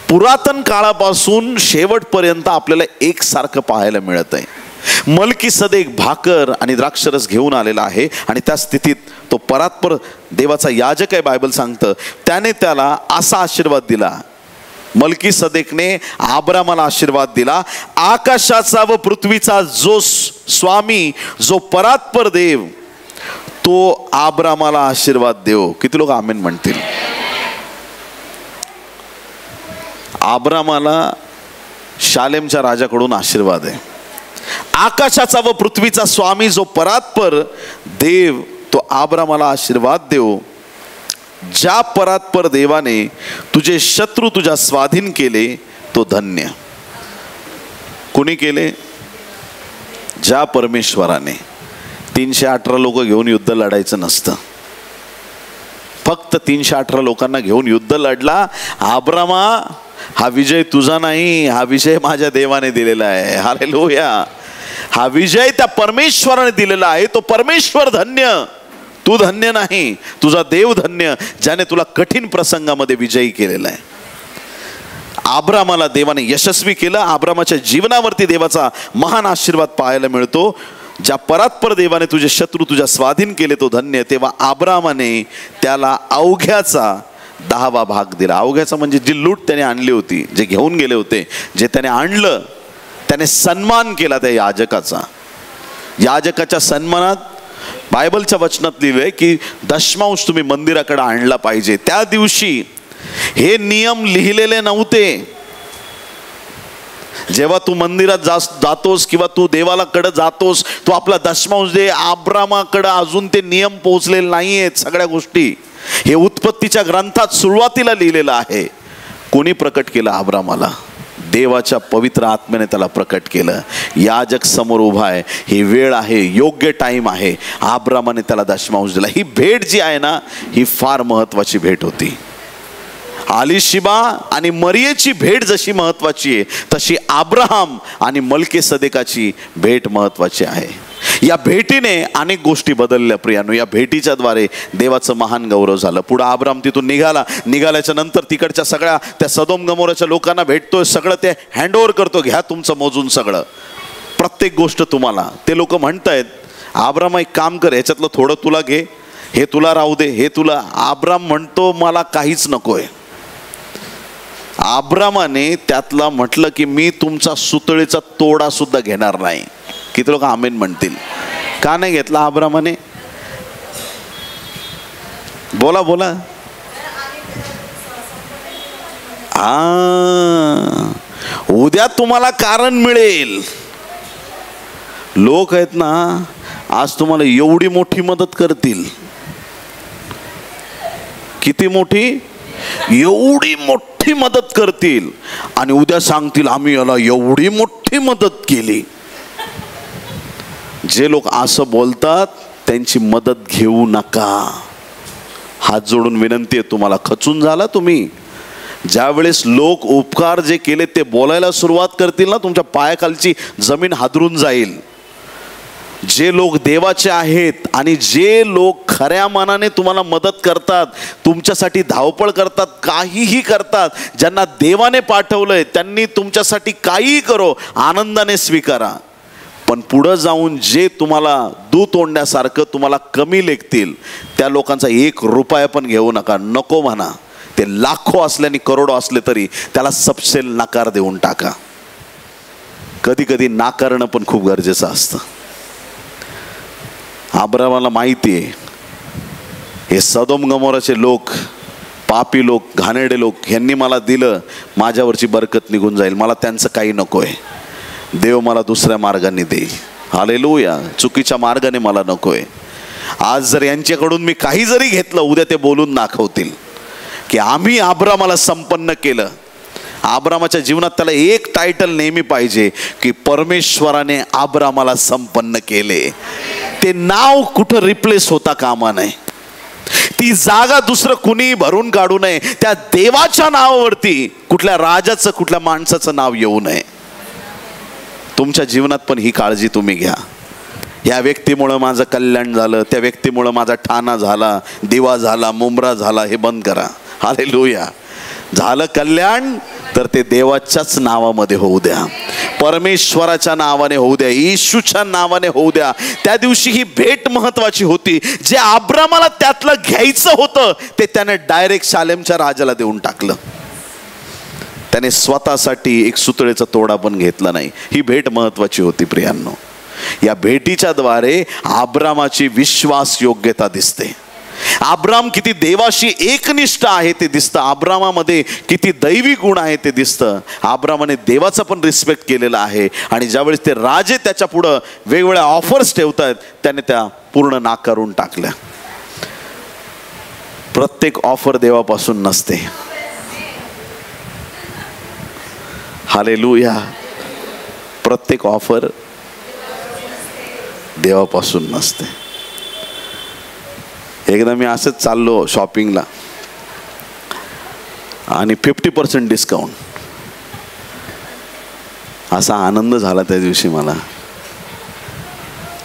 पुरातन काळापासून शेवटपर्यंत आपल्याला एकसारखं पाहायला मिळत आहे. मल्कीसदेक भाकर आणि द्राक्षरस घेऊन आलेला आहे आणि त्या स्थितीत तो परात्पर देवाचा याजक आहे. बायबल सांगतं त्याने त्याला असा आशीर्वाद दिला. मल्कीसदेकने आब्रामाला आशीर्वाद दिला, आकाशाचा व पृथ्वीचा जो स्वामी, जो परात्पर देव, तो आब्रामाला आशीर्वाद देव. किती लोक आमेन म्हणतील? आब्रामाला शालेमच्या राजाकडून आशीर्वाद आहे. आकाशाचा व पृथ्वीचा स्वामी जो परात्पर देव, तो आब्रामाला आशीर्वाद देव. ज्या परात्पर देवाने तुझे शत्रू तुझ्या स्वाधीन केले तो धन्य. कोणी केले? ज्या परमेश्वराने. 318 लोक घेऊन युद्ध लढायचं नसतं. फक्त 318 लोकांना घेऊन युद्ध लढला. अब्रामा, हा विजय तुझा नाही, हा विजय माझ्या देवाने दिलेला आहे. हालेलुया. हा विजय त्या परमेश्वराने दिलेला आहे. तो परमेश्वर धन्य, तू धन्य नाही, तुझा देव धन्य, ज्याने तुला कठीण प्रसंगामध्ये विजयी केलेला आहे. अब्रामाला देवाने यशस्वी केलं. अब्रामाच्या जीवनावरती देवाचा महान आशीर्वाद पाहायला मिळतो. ज्या परात्पर देवाने तुझे शत्रू तुझ्या स्वाधीन केले तो धन्य. तेव्हा अब्रामाने त्याला अवघ्याचा 10वा भाग दिला. अवघ्याचा म्हणजे जी लूट त्याने आणली होती, जे घेऊन गेले होते, जे त्याने आणलं, त्याने सन्मान केला त्या याजकाचा. याजकाच्या सन्मानात बायबलच्या वचनात लिहिलंय की दशमांश तुम्ही मंदिराकडे आणला पाहिजे. त्या दिवशी हे नियम लिहिलेले नव्हते. जेव्हा तू मंदिरात जातोस किंवा तू देवालाकडे जातोस, तू आपला दशमांश दे. अब्रामाकडे अजून ते नियम पोहोचलेले नाही आहेत सगळ्या गोष्टी. हे उत्पत्तीच्या ग्रंथात सुरुवातीला लिहिलेलं आहे. कोणी प्रकट केलं अब्रामाला? देवाच्या पवित्र आत्म्याने त्याला प्रकट केलं. याजक समोर उभा आहे, ही वेळ आहे, योग्य टाइम आहे. अब्रामाने त्याला दशमांश दिला. ही भेट जी आहे ना, ही फार महत्वाची भेट होती. आलिशिबा आणि मरियेची भेट जशी महत्वाची आहे, तशी अब्राहम आणि मल्कीसदेकाची भेट महत्वाची आहे. या भेटीने अनेक गोष्टी बदलल्या प्रियानो. या भेटीच्या द्वारे देवाचं महान गौरव झालं. पुढे अब्राहम तिथून निघाल्याच्या नंतर तिकडच्या सगळ्या त्या सदोम गमोराच्या लोकांना भेटतोय. सगळं ते हँडओव्हर करतो, घ्या तुमचं मोजून सगळं, प्रत्येक गोष्ट तुम्हाला. ते लोक म्हणतायत, अब्राहम एक काम कर, ह्याच्यातलं थोडं तुला घे, हे तुला राहू दे, हे तुला. अब्राहम म्हणतो मला काहीच नकोय. अब्रामाने त्यातला म्हटलं की मी तुमचा सुतळीचा तोडा सुद्धा घेणार नाही. किती लोक आमेन म्हणतील? का नाही घेतला अब्रामाने? बोला बोला. उद्या तुम्हाला कारण मिळेल. लोक आहेत ना, आज तुम्हाला एवढी मोठी मदत करतील. किती मोठी? एवढी मोठी मदत करतील आणि उद्या सांगतील आम्ही याला एवढी मोठी मदत केली. जे लोक असं बोलतात त्यांची मदत घेऊ नका. हात जोडून विनंती आहे तुम्हाला. खचून झाला तुम्ही? ज्या वेळेस लोक उपकार जे केले ते बोलायला सुरुवात करतील ना, तुमच्या पायाखालची जमीन हादरून जाईल. जे लोक देवाचे आहेत आणि जे लोक खऱ्या मनाने तुम्हाला मदत करतात, तुमच्यासाठी धावपळ करतात, काहीही करतात, ज्यांना देवाने पाठवलंय त्यांनी तुमच्यासाठी काहीही करो, आनंदाने स्वीकारा. पण पुढे जाऊन जे तुम्हाला दूध ओढण्यासारखं तुम्हाला कमी लेखतील, त्या लोकांचा 1 रुपया पण घेऊ नका. नको म्हणा. ते लाखो असले आणि करोडो असले तरी त्याला सपशेल नकार देऊन टाका. कधी कधी नाकारणं पण खूप गरजेचं असतं. अब्रामाला माहिती आहे हे सदोम गमोराचे लोक, पापी लोक, घाणेरडे लोक, यांनी मला दिलं, माझ्यावरची बरकत निघून जाईल, मला त्यांचं काही नकोय. देव मला दुसऱ्या मार्गाने देईल. हालेलुया. चुकीच्या मार्गाने मला नकोय. आज जर यांच्याकडून मी काही जरी घेतलं, उद्या ते बोलून दाखवतील की आम्ही अब्रामाला संपन्न केलं. अब्रामाच्या जीवनात त्याला एक टायटल नेहमी पाहिजे की परमेश्वराने अब्रामाला संपन्न केले. ते नाव कुठं रिप्लेस होता कामा नये. ती जागा दुसरं कुणी भरून काढू नये. त्या देवाच्या नावावरती कुठल्या राजाचं, कुठल्या माणसाचं नाव येऊ नये. तुमच्या जीवनात पण ही काळजी तुम्ही घ्या. या व्यक्तीमुळं माझं कल्याण झालं, त्या व्यक्तीमुळं माझा ठाणा झाला, दिवा झाला, मुंबरा झाला, हे बंद करा. हालेलुया. झालं कल्याण तर ते देवाच्याच नावामध्ये होऊ द्या, परमेश्वराच्या नावाने होऊ द्या, येशूच्या नावाने होऊ द्या. त्या दिवशी ही भेट महत्वाची होती. जे अब्रामाला त्यातलं घ्यायचं होतं ते त्याने डायरेक्ट शालेमच्या राजाला देऊन टाकलं. त्याने स्वतःसाठी एक सुतळेचा तोडा पण घेतला नाही. ही भेट महत्वाची होती प्रियांनो. या भेटीच्या द्वारे अब्रामाची विश्वास योग्यता दिसते. अब्राम किती देवाशी एकनिष्ठ आहे ते दिसतं. अब्रामामध्ये किती दैवी गुण आहे ते दिसतं. अब्रामाने देवाचा पण रिस्पेक्ट केलेला आहे. आणि ज्यावेळेस ते राजे त्याच्या पुढं वेगवेगळ्या ऑफर्स ठेवतात, त्याने त्या पूर्ण नाकारून टाकल्या. प्रत्येक ऑफर देवापासून नसते. हालेलुया. प्रत्येक ऑफर देवापासून नसते. एकदा मी असंच चाललो शॉपिंगला आणि 50% डिस्काउंट. असा आनंद झाला त्या दिवशी मला.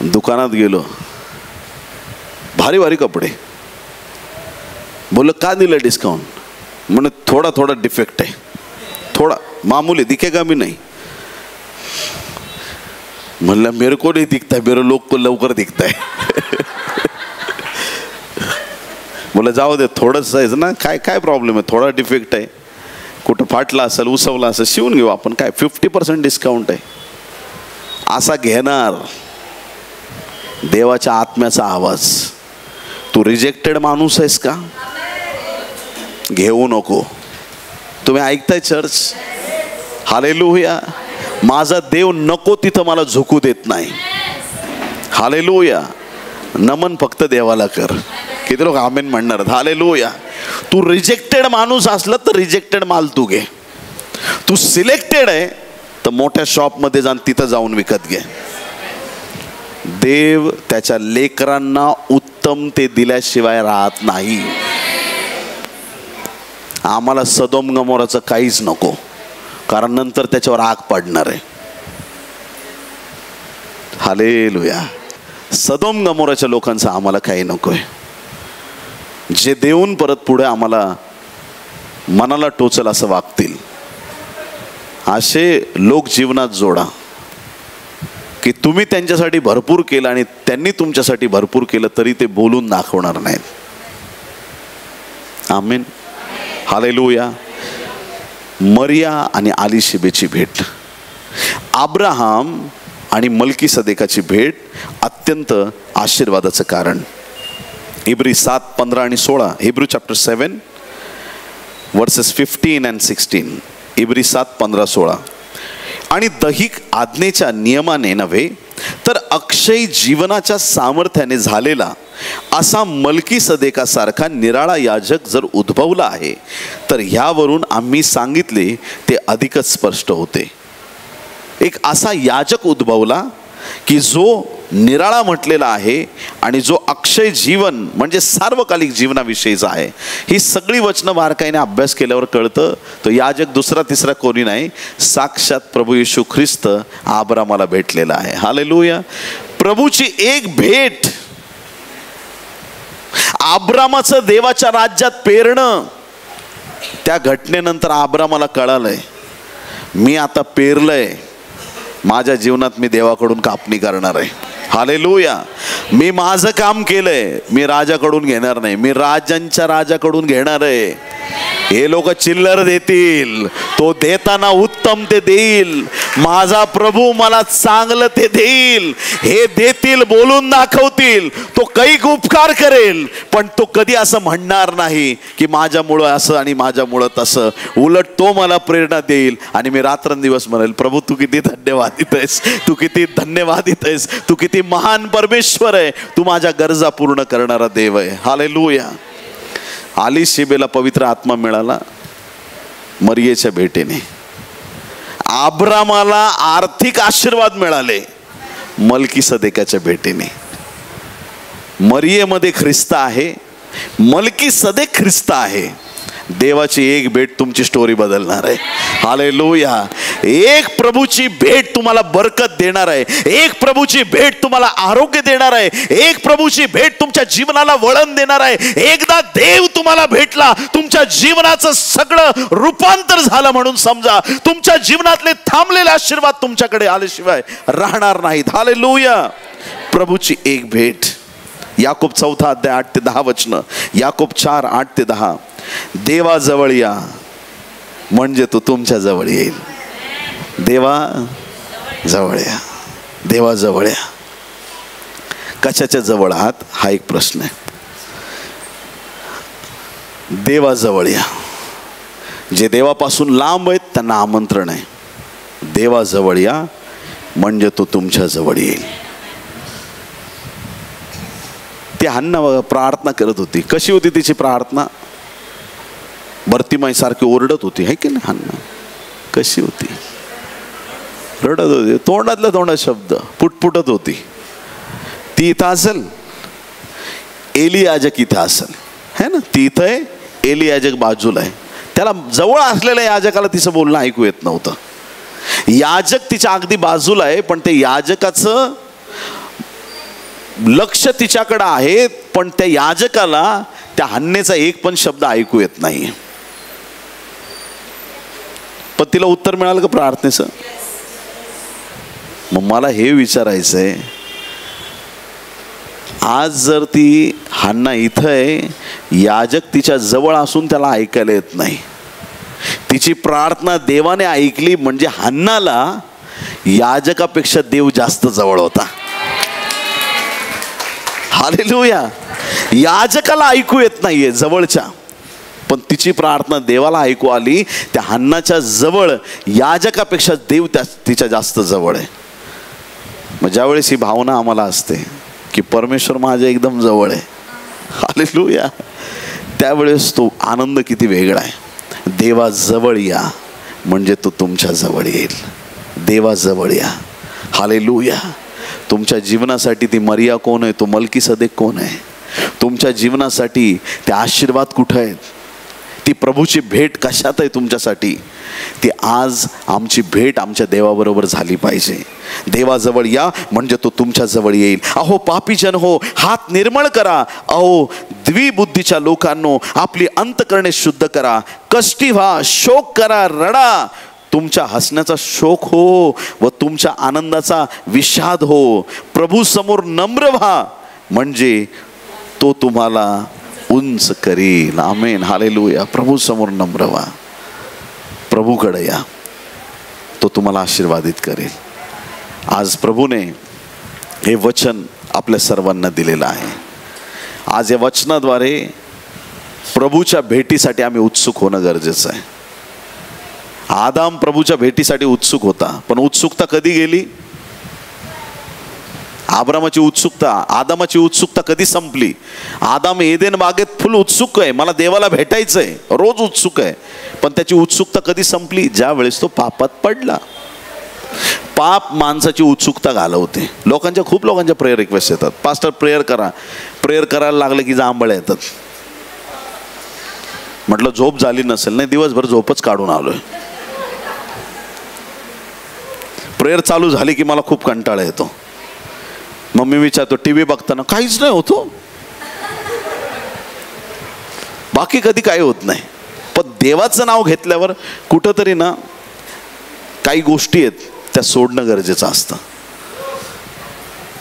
दुकानात गेलो, भारी भारी कपडे. बोल का दिलं डिस्काउंट? म्हणे थोड़ा थोड़ा डिफेक्ट है, थोड़ा मामूली, दिखेगा भी नहीं. म्हणलं मेरे को नहीं दिखता है, मेरे लोग को लवकर दिखता है. बोला जाऊ दे, थोडंसं आहे ना, काय काय प्रॉब्लेम आहे, थोडा डिफेक्ट आहे, कुठं फाटला असेल, उसवला असेल, शिवून घेऊ आपण, काय 50% डिस्काउंट आहे. असा घेणार देवाच्या आत्म्याचा आवाज. तू रिजेक्टेड माणूस आहेस का? घेऊ नको. तुम्ही ऐकताय चर्च? हालेलुया. माझा देव नको तिथं मला झुकू देत नाही. हालेलुया. नमन फक्त देवाला कर. किती लोक आमेन म्हणणार? हालेलुया. तू रिजेक्टेड माणूस असला तर रिजेक्टेड माल तू घे. तू सिलेक्टेड आहे तर मोठ्या शॉपमध्ये जाऊन तिथं जाऊन विकत घे. देव त्याच्या लेकरांना उत्तम ते दिल्याशिवाय राहत नाही. आम्हाला सदोम गमोराचं काहीच नको, कारण नंतर त्याच्यावर आग पडणार आहे. हालेलुया. सदोम गमोराच्या लोकांचं आम्हाला काही नकोय. जे देऊन परत पुढे आम्हाला मनाला टोचल असं वागतील असे लोक जीवनात जोडा, की तुम्ही त्यांच्यासाठी भरपूर केलं आणि त्यांनी तुमच्यासाठी भरपूर केलं तरी ते बोलून दाखवणार नाहीत. आमेन. हालेलुया. मरिया आणि आलिशिबेची भेट, अब्राहम आणि मल्कीसदेकाची भेट अत्यंत आशीर्वादाचं कारण. इब्री 7:15 आणि 16. Hebrew chapter 7 versus 15 and 16. इब्री 7:15-16. आणि दैहिक आज्ञेच्या नियमाने नव्हे तर अक्षय जीवनाच्या सामर्थ्याने झालेला असा मल्कीसदेकासारखा निराळा याजक जर उद्भवला आहे तर ह्यावरून आम्ही सांगितले ते अधिकच स्पष्ट होते. एक असा याजक उद्भवला की जो निराळा म्हटलेला आहे आणि जो अक्षय जीवन म्हणजे सार्वकालिक जीवनाविषयीचा आहे. ही सगळी वचनं बारकाईने अभ्यास केल्यावर कळतं तो याजक दुसरा तिसरा कोणी नाही, साक्षात प्रभू येशू ख्रिस्त अब्रामाला भेटलेला आहे. हालेलुया. प्रभूची एक भेट, अब्रामाचं देवाच्या राज्यात पेरणं, त्या घटनेनंतर अब्रामाला कळालंय मी आता पेरलंय, माझ्या जीवनात मी देवाकडून कापणी करणार आहे. हालेलुया. मी माझं काम केलंय, मी राजाकडून घेणार नाही, मी राजांच्या राजाकडून घेणार आहे. हे लोक चिल्लर देतील, तो देताना उत्तम ते देईल. माझा प्रभू मला चांगलं ते देईल. हे देतील, बोलून दाखवतील, तो कैक उपकार करेल, पण तो कधी असं म्हणणार नाही की माझ्यामुळं असं आणि माझ्यामुळं तसं. उलट तो मला प्रेरणा देईल आणि मी रात्रंदिवस म्हणेल प्रभू तू किती धन्यवादित आहेस, तू किती धन्यवादित आहेस, तू किती महान परमेश्वर आहे, तू माझ्या गरजा पूर्ण करणारा देव आहे. हालेलुया. आलिशिबेला पवित्र आत्मा मिळाला मरियेच्या भेटीने. अब्रामाला आर्थिक आशीर्वाद मिळाले मल्कीसदेकाच्या भेटीने. मरियेमध्ये ख्रिस्त आहे, मल्कीसदेक ख्रिस्त आहे. देवाची एक भेट तुमची स्टोरी बदलणार आहे. हालेलुया. एक प्रभूची भेट तुम्हाला बरकत देणार आहे. एक प्रभूची भेट तुम्हाला आरोग्य देणार आहे. एक प्रभूची भेट तुमच्या जीवनाला वळण देणार आहे. एकदा देव तुम्हाला भेटला, तुमच्या जीवनाचं सगळं रूपांतर झालं म्हणून समजा. तुमच्या जीवनातले थांबलेले आशीर्वाद तुमच्याकडे आल्याशिवाय राहणार नाहीत. हालेलुया. प्रभूची एक भेट. याकोब 4 अध्याय 8 ते 10 वचनं. याकोब 4 8 ते 10. देवा जवळ या म्हणजे तो तुमच्या जवळ येईल. देवा जवळ या, देवा जवळ या. कशाच्या जवळ आहात हा एक प्रश्न आहे. देवा जवळ या. जे देवापासून लांब आहेत त्यांना आमंत्रण आहे. देवा जवळ या म्हणजे तो तुमच्या जवळ येईल. ती हन्ना प्रार्थना करत होती. कशी होती तिची प्रार्थना? भरतीमाई सारखी ओरडत होती, है की नाही? हन्ना कशी होती? रडत होती, तोंडातल्या तोंडात शब्द पुटपुटत होती. ती इथं असेल, एली याजक इथं असेल, है ना? ती इथं आहे, एली याजक बाजूला आहे. त्याला जवळ असलेल्या याजकाला तिचं बोलणं ऐकू येत नव्हतं. याजक तिच्या अगदी बाजूला आहे, पण ते याजकाचं लक्ष तिच्याकडे आहे, पण त्या याजकाला त्या हन्नेचा एक पण शब्द ऐकू येत नाही. पण तिला उत्तर मिळालं का प्रार्थनेचं? मग मला हे विचारायचंय, आज जर ती हन्ना इथं आहे, याजक तिच्या जवळ असून त्याला ऐकायला येत नाही, तिची प्रार्थना देवाने ऐकली, म्हणजे हन्नाला याजकापेक्षा देव जास्त जवळ होता. हालेलुया. याजकाला ऐकू येत नाहीये जवळच्या, पण तिची प्रार्थना देवाला ऐकू आली. त्या हन्नाच्या जवळ याजकापेक्षा देव तिच्या जास्त जवळ आहे. मग ज्यावेळेस ही भावना आम्हाला असते की परमेश्वर माझ्या एकदम जवळ आहे, हालेलुया, त्यावेळेस तो आनंद किती वेगळा आहे. देवा जवळ या म्हणजे तो तुमच्या जवळ येईल. देवा जवळ या, हालेलुया. तुमच्या जीवनासाठी ती मरिया कोण आहे? तो मल्कीसदेक कोण आहे? तुमच्या जीवनासाठी ते आशीर्वाद कुठं आहेत? ती प्रभूची भेट कशात आहे तुमच्यासाठी? ती आज आमची भेट आमच्या देवाबरोबर झाली पाहिजे. देवाजवळ या म्हणजे तो तुमच्या जवळ येईल. अहो पापीजन हो, हात निर्मळ करा. अहो द्विबुद्धीच्या लोकांनो, आपली अंतकरणे शुद्ध करा. कष्टी व्हा, शोक करा, रडा. तुमच्या हसण्याचा शोक हो व तुमच्या आनंदाचा विषाद हो. प्रभू समोर नम्र व्हा म्हणजे तो तुम्हाला उंच करील. आमेन, हालेलुया. प्रभू समोर नम्र व्हा, प्रभूकडे या, तो तुम्हाला आशीर्वादित करेल. आज प्रभूने हे वचन आपल्या सर्वांना दिलेलं आहे. आज या वचनाद्वारे प्रभूच्या भेटीसाठी आम्ही उत्सुक होणं गरजेचं आहे. आदाम प्रभूच्या भेटीसाठी उत्सुक होता, पण उत्सुकता कधी गेली? आदामाची उत्सुकता कधी संपली? आदाम एदेन बागेत फुल उत्सुक आहे, मला देवाला भेटायचंय, रोज उत्सुक आहे, पण त्याची उत्सुकता कधी संपली? ज्या वेळेस तो पापात पडला. पाप माणसाची उत्सुकता घालवते. खूप लोकांच्या प्रेयर रिक्वेस्ट येतात, पास्टर प्रेयर करा. प्रेयर करायला लागलं की जांभळ्या येतात. म्हटलं झोप झाली नसेल. नाही, दिवसभर झोपच काढून आलोय. प्रेयर चालू झाली की मला खूप कंटाळा येतो. मग मी विचारतो, टीव्ही बघताना काहीच नाही होतो, बाकी कधी काही होत नाही, पण देवाचं नाव घेतल्यावर कुठंतरी ना काही गोष्टी आहेत त्या सोडणं गरजेचं असतं.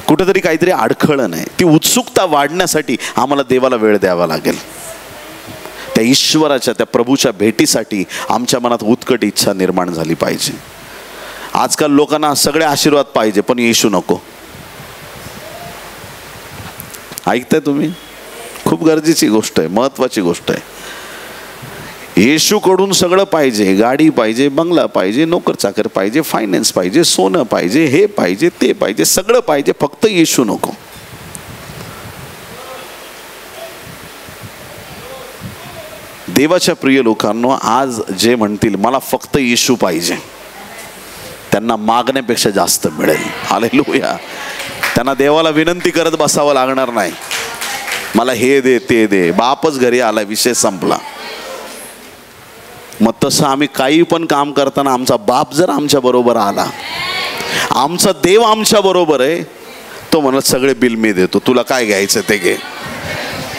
कुठंतरी काहीतरी अडखळण आहे. ती उत्सुकता वाढण्यासाठी आम्हाला देवाला वेळ द्यावा लागेल. त्या ईश्वराच्या, त्या प्रभूच्या भेटीसाठी आमच्या मनात उत्कट इच्छा निर्माण झाली पाहिजे. आजकाल लोकांना सगळे आशीर्वाद पाहिजे, पण येशू नको. ऐकताय तुम्ही? खूप गरजेची गोष्ट आहे, महत्वाची गोष्ट आहे. येशूकडून सगळं पाहिजे. गाडी पाहिजे, बंगला पाहिजे, नोकर चाकर पाहिजे, फायनान्स पाहिजे, सोनं पाहिजे, हे पाहिजे, ते पाहिजे, सगळं पाहिजे, फक्त येशू नको. देवाच्या प्रिय लोकांनो, आज जे म्हणतील मला फक्त येशू पाहिजे, त्यांना मागण्यापेक्षा जास्त मिळेल. हालेलुया. त्यांना देवाला विनंती करत बसावं लागणार नाही, मला हे दे ते दे. बापच घरी आला, विषय संपला. मग तसं आम्ही काही पण काम करताना आमचा बाप जर आमच्या बरोबर आला, आमचा देव आमच्या बरोबर आहे, तो म्हणत सगळे बिल मी देतो, तुला काय घ्यायचं ते घे.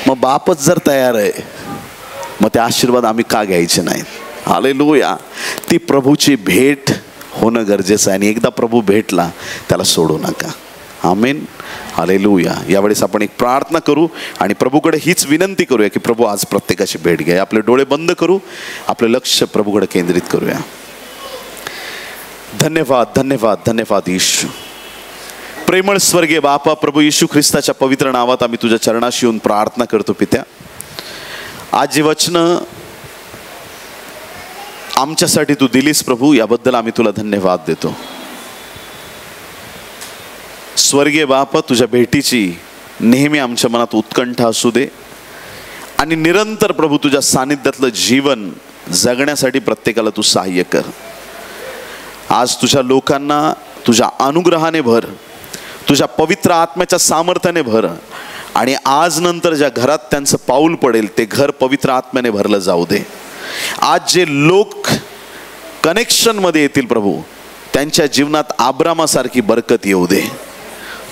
मग बापच जर तयार आहे, मग ते आशीर्वाद आम्ही का घ्यायचे नाहीत? हालेलुया. ती प्रभूची भेट होणं गरजेचं आहे, आणि एकदा प्रभू भेटला त्याला सोडू नका. आमेन, हालेलुया. यावेळेस आपण एक प्रार्थना करू आणि प्रभूकडे हीच विनंती करूया की प्रभू आज प्रत्येकाची भेट घ्या. आपले डोळे बंद करू, आपलं लक्ष प्रभूकडे केंद्रित करूया. धन्यवाद, धन्यवाद, धन्यवाद येशू. प्रेमळ स्वर्गीय बापा, प्रभू येशू ख्रिस्ताच्या पवित्र नावात आम्ही तुझ्या चरणाशी येऊन प्रार्थना करतो पित्या. आज जी वचनं आमच्यासाठी तू दिलीस प्रभू, याबद्दल आम्ही तुला धन्यवाद देतो. स्वर्गीय बापा, तुझ्या भेटीची नेहमी आमच्या मनात उत्कंठा असू दे आणि निरंतर प्रभू तुझ्या सानिध्यातलं जीवन जगण्यासाठी प्रत्येकाला तू सहाय्य कर. आज तुझ्या लोकांना तुझ्या अनुग्रहाने भर, तुझ्या पवित्र आत्म्याच्या सामर्थ्याने भर आणि आज नंतर ज्या घरात त्यांचं पाऊल पडेल ते घर पवित्र आत्म्याने भरलं जाऊ दे. आज जे लोक कनेक्शनमध्ये येतील प्रभू त्यांच्या जीवनात आब्रामासारखी बरकत येऊ दे.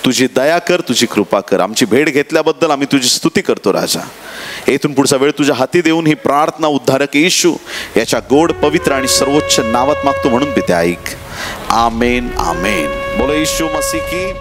तुझी दया कर, तुझी कृपा कर. आमची भेट घेतल्याबद्दल आम्ही तुझी स्तुती करतो राजा. येथून पुढचा वेळ तुझ्या हाती देऊन ही प्रार्थना उद्धारक येशू याच्या गोड पवित्र आणि सर्वोच्च नावात मागतो म्हणून पिते ऐक. आमेन आमेन. बोलो येशू मसीह की